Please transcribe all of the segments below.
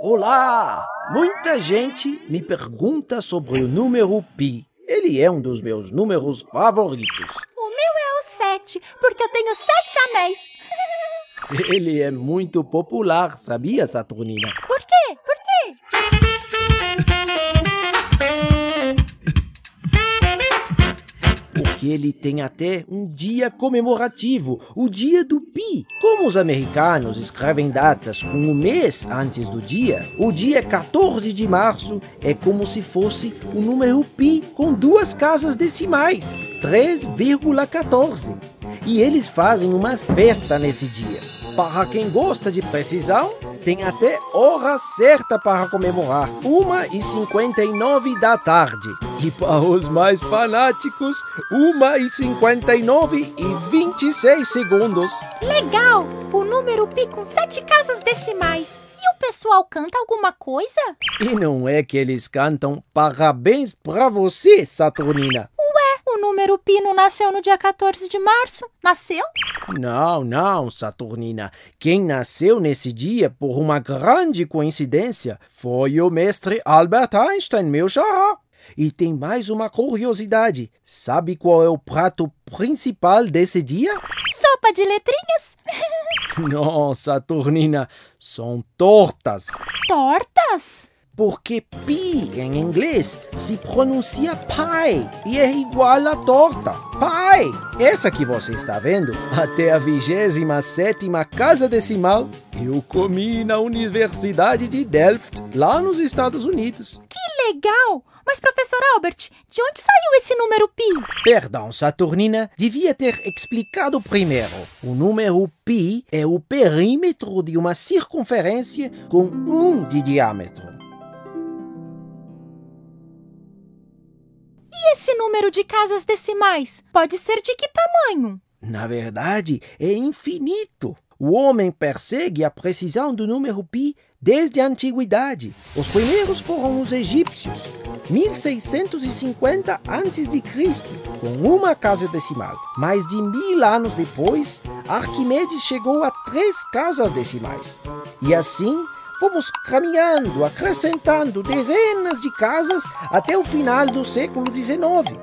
Olá! Muita gente me pergunta sobre o número pi. Ele é um dos meus números favoritos. O meu é o 7, porque eu tenho 7 anéis. Ele é muito popular, sabia, Saturnina? Por quê? Por quê? Porque ele tem até um dia comemorativo, o dia do pi. Como os americanos escrevem datas com um mês antes do dia, o dia 14 de março é como se fosse o número pi com 2 casas decimais, 3,14. E eles fazem uma festa nesse dia. Para quem gosta de precisão, tem até hora certa para comemorar, 1h59 da tarde. E para os mais fanáticos, 1h59 e 26 segundos. Legal! O número pi com 7 casas decimais. E o pessoal canta alguma coisa? E não é que eles cantam parabéns pra você, Saturnina. O número pi não nasceu no dia 14 de março? Nasceu? Não, Saturnina. Quem nasceu nesse dia, por uma grande coincidência, foi o mestre Albert Einstein, meu xará. E tem mais uma curiosidade. Sabe qual é o prato principal desse dia? Sopa de letrinhas? Não, Saturnina, são tortas. Tortas? Porque pi em inglês se pronuncia pie e é igual a torta. Pie! Essa que você está vendo, até a 27ª casa decimal, eu comi na Universidade de Delft, lá nos Estados Unidos. Que legal! Mas, professor Albert, de onde saiu esse número pi? Perdão, Saturnina, devia ter explicado primeiro. O número pi é o perímetro de uma circunferência com 1 de diâmetro. E esse número de casas decimais pode ser de que tamanho? Na verdade, é infinito. O homem persegue a precisão do número pi desde a antiguidade. Os primeiros foram os egípcios, 1650 a.C., com uma casa decimal. Mais de 1000 anos depois, Arquimedes chegou a 3 casas decimais. E assim, fomos caminhando, acrescentando dezenas de casas até o final do século XIX.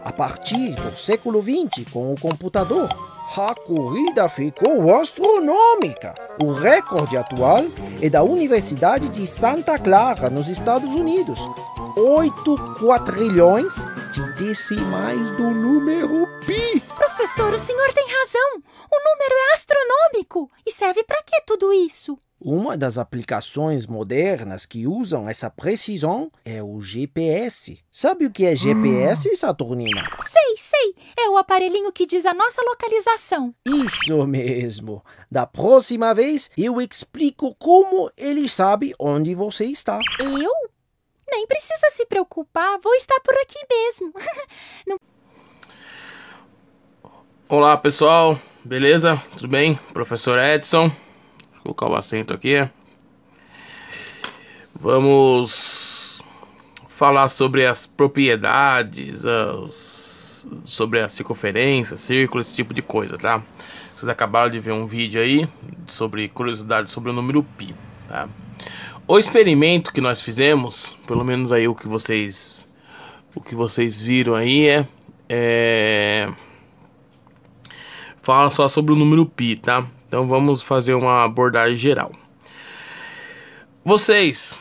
A partir do século XX, com o computador, a corrida ficou astronômica. O recorde atual é da Universidade de Santa Clara, nos Estados Unidos. 8 quatrilhões de decimais do número pi. Professor, o senhor tem razão. O número é astronômico. E serve para que tudo isso? Uma das aplicações modernas que usam essa precisão é o GPS. Sabe o que é GPS, Saturnina? Sei. É o aparelhinho que diz a nossa localização. Isso mesmo. Da próxima vez, eu explico como ele sabe onde você está. Eu? Nem precisa se preocupar. Vou estar por aqui mesmo. Olá, pessoal. Beleza? Tudo bem? Professor Edson. Vou colocar o assento aqui. Vamos falar sobre as propriedades, sobre a circunferência, círculo, esse tipo de coisa, tá? Vocês acabaram de ver um vídeo aí sobre curiosidades sobre o número pi, tá? O experimento que nós fizemos, pelo menos aí o que vocês viram aí fala só sobre o número pi, tá? Então vamos fazer uma abordagem geral. Vocês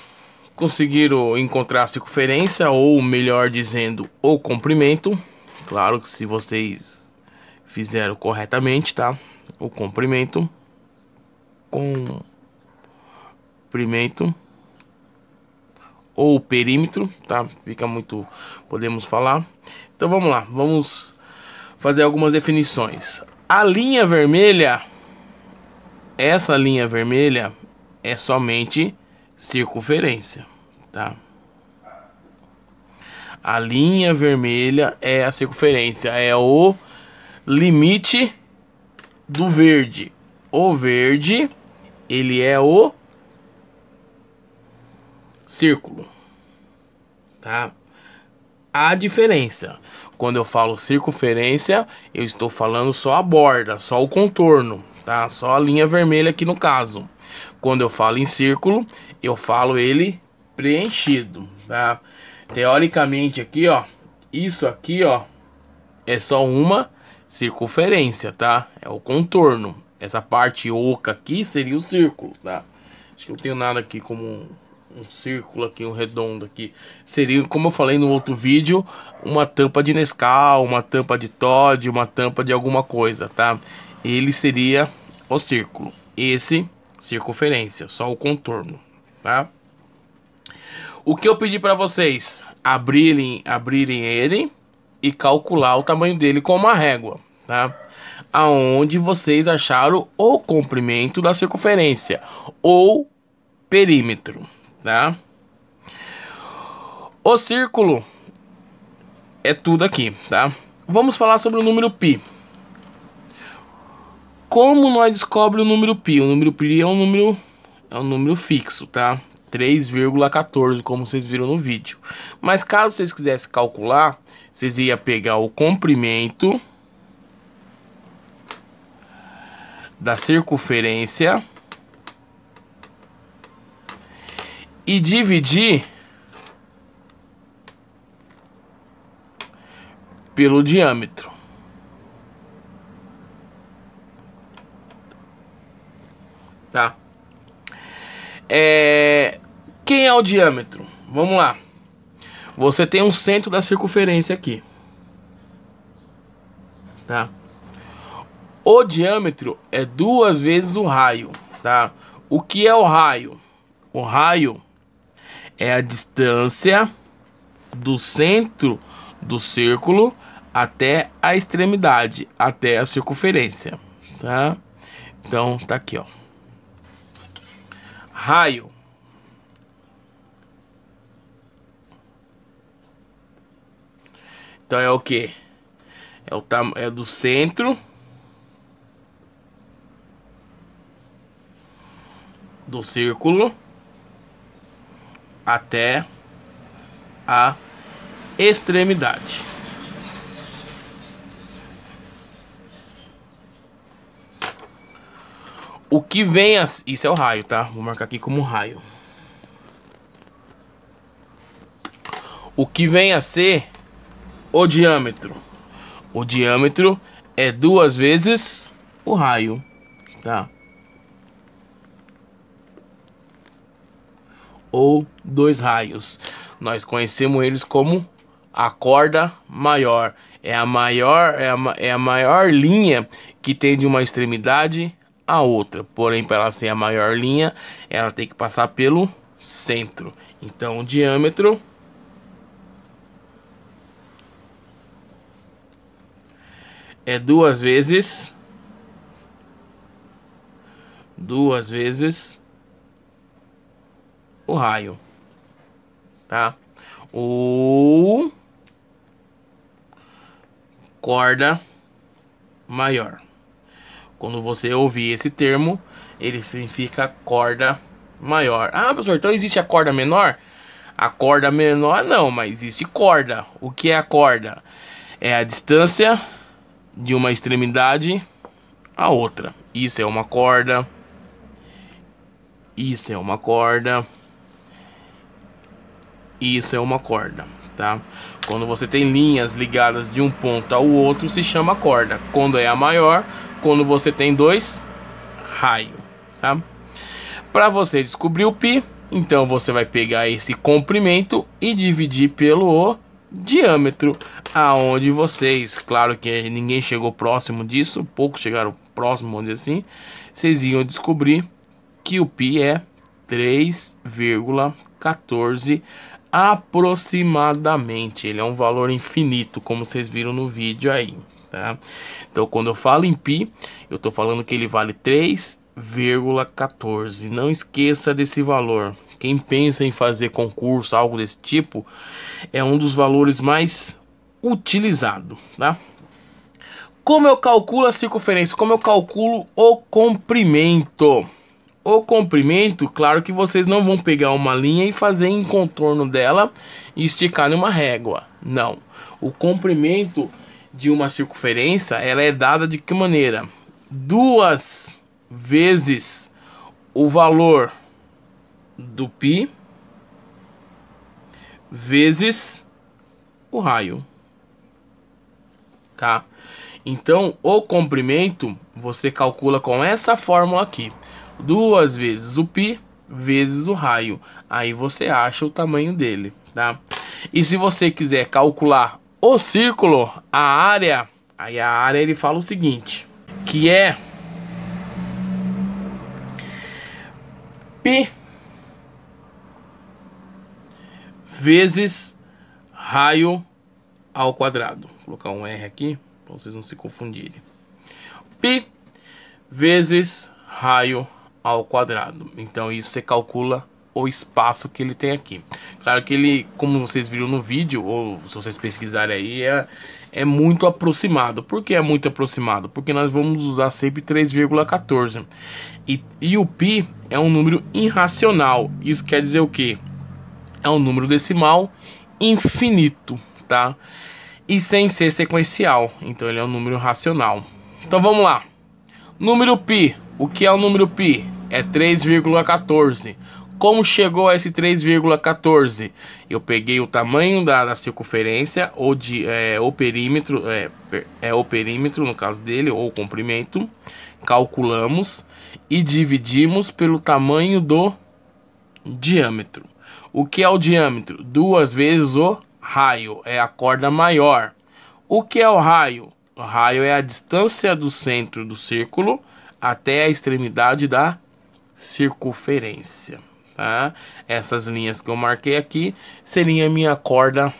conseguiram encontrar a circunferência, ou melhor dizendo, o comprimento. Claro que se vocês fizeram corretamente, tá? O comprimento ou o perímetro, tá? Fica muito, podemos falar. Então vamos lá, vamos fazer algumas definições. A linha vermelha, essa linha vermelha é somente circunferência, tá? A linha vermelha é a circunferência, é o limite do verde. O verde, ele é o círculo, tá? A diferença, quando eu falo circunferência, eu estou falando só a borda, só o contorno, tá? Só a linha vermelha aqui no caso. Quando eu falo em círculo, eu falo ele preenchido, tá? Teoricamente aqui, ó, isso aqui, ó, é só uma circunferência, tá? É o contorno. Essa parte oca aqui seria o círculo, tá? Acho que eu não tenho nada aqui como um círculo aqui, um redondo aqui. Seria, como eu falei no outro vídeo, uma tampa de Nescau, uma tampa de Toddy, uma tampa de alguma coisa, tá? Ele seria o círculo. Esse, circunferência, só o contorno, tá? O que eu pedi para vocês? Abrirem ele e calcular o tamanho dele com uma régua, tá? Aonde vocês acharam o comprimento da circunferência ou perímetro, tá? O círculo é tudo aqui, tá? Vamos falar sobre o número π. Como nós descobrimos o número π? O número π é um número fixo, tá? 3,14, como vocês viram no vídeo. Mas caso vocês quisessem calcular, vocês iam pegar o comprimento da circunferência e dividir pelo diâmetro. Tá? Quem é o diâmetro? Vamos lá. Você tem um centro da circunferência aqui, tá? O diâmetro é 2 vezes o raio, tá? O que é o raio? O raio é a distância do centro do círculo até a extremidade, até a circunferência, tá? Então, tá aqui, ó. Raio então é o que? É do centro do círculo até a extremidade. O que vem isso é o raio, tá? Vou marcar aqui como raio. O que vem a ser o diâmetro? O diâmetro é 2 vezes o raio, tá? Ou 2 raios. Nós conhecemos eles como a corda maior. É a maior linha que tem de uma extremidade a outra. Porém, para ela ser a maior linha, ela tem que passar pelo centro. Então, o diâmetro é 2 vezes o raio, tá? Ou corda maior. Quando você ouvir esse termo, ele significa corda maior. Ah, professor, então existe a corda menor? A corda menor não, mas existe corda. O que é a corda? É a distância de uma extremidade a outra. Isso é uma corda. Isso é uma corda. Isso é uma corda, tá? Quando você tem linhas ligadas de um ponto ao outro, se chama corda. Quando é a maior, quando você tem 2 raios, tá? Para você descobrir o π, então você vai pegar esse comprimento e dividir pelo diâmetro, aonde vocês, claro que ninguém chegou próximo disso, poucos chegaram próximo, vamos dizer assim, vocês iam descobrir que o π é 3,14 aproximadamente. Ele é um valor infinito, como vocês viram no vídeo aí, tá? Então, quando eu falo em π, eu tô falando que ele vale 3,14. Não esqueça desse valor. Quem pensa em fazer concurso, algo desse tipo, é um dos valores mais utilizados, tá? Como eu calculo a circunferência? Como eu calculo o comprimento? O comprimento, claro que vocês não vão pegar uma linha e fazer em contorno dela e esticar numa régua. Não. O comprimento de uma circunferência, ela é dada de que maneira? Duas vezes o valor do π vezes o raio, tá? Então, o comprimento você calcula com essa fórmula aqui. 2 vezes o π vezes o raio. Aí você acha o tamanho dele, tá? E se você quiser calcular o círculo, a área, aí a área ele fala o seguinte, que é π vezes raio ao quadrado. Vou colocar um R aqui para vocês não se confundirem. Π vezes raio ao quadrado. Então isso você calcula o espaço que ele tem aqui. Claro que ele, como vocês viram no vídeo, ou se vocês pesquisarem aí, é muito aproximado. Por que é muito aproximado? Porque nós vamos usar sempre 3,14. E o π é um número irracional. Isso quer dizer o quê? É um número decimal infinito, tá? E sem ser sequencial. Então ele é um número racional. Então vamos lá. Número π. O que é o número π? É 3,14. Como chegou a esse 3,14? Eu peguei o tamanho da circunferência, ou o perímetro, o perímetro no caso dele, ou o comprimento, calculamos e dividimos pelo tamanho do diâmetro. O que é o diâmetro? 2 vezes o raio, é a corda maior. O que é o raio? O raio é a distância do centro do círculo até a extremidade da circunferência, tá? Essas linhas que eu marquei aqui seria a minha corda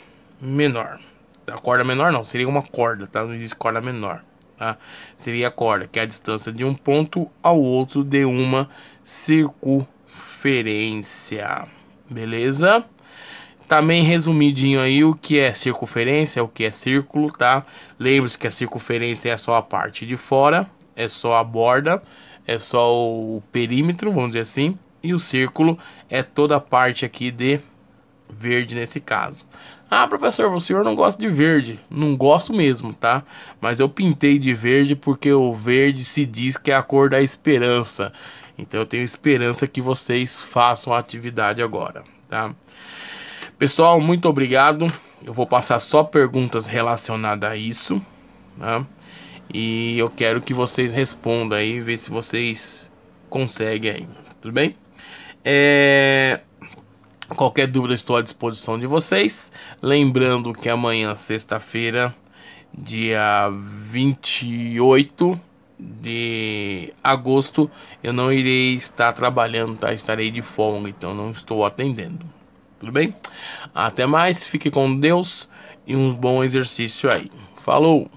menor. A corda menor não, seria uma corda, tá? Não existe corda menor, tá? Seria a corda, que é a distância de um ponto ao outro de uma circunferência. Beleza? Também resumidinho aí o que é circunferência, o que é círculo, tá? Lembre-se que a circunferência é só a parte de fora, é só a borda, é só o perímetro, vamos dizer assim. E o círculo é toda a parte aqui de verde nesse caso. Ah, professor, o senhor não gosta de verde. Não gosto mesmo, tá? Mas eu pintei de verde porque o verde se diz que é a cor da esperança. Então eu tenho esperança que vocês façam a atividade agora, tá? Pessoal, muito obrigado. Eu vou passar só perguntas relacionadas a isso, tá? E eu quero que vocês respondam aí, ver se vocês conseguem aí, tudo bem? Qualquer dúvida, estou à disposição de vocês. Lembrando que amanhã, sexta-feira, dia 28 de agosto, eu não irei estar trabalhando, tá? Estarei de folga, então não estou atendendo. Tudo bem? Até mais, fique com Deus e um bom exercício aí. Falou!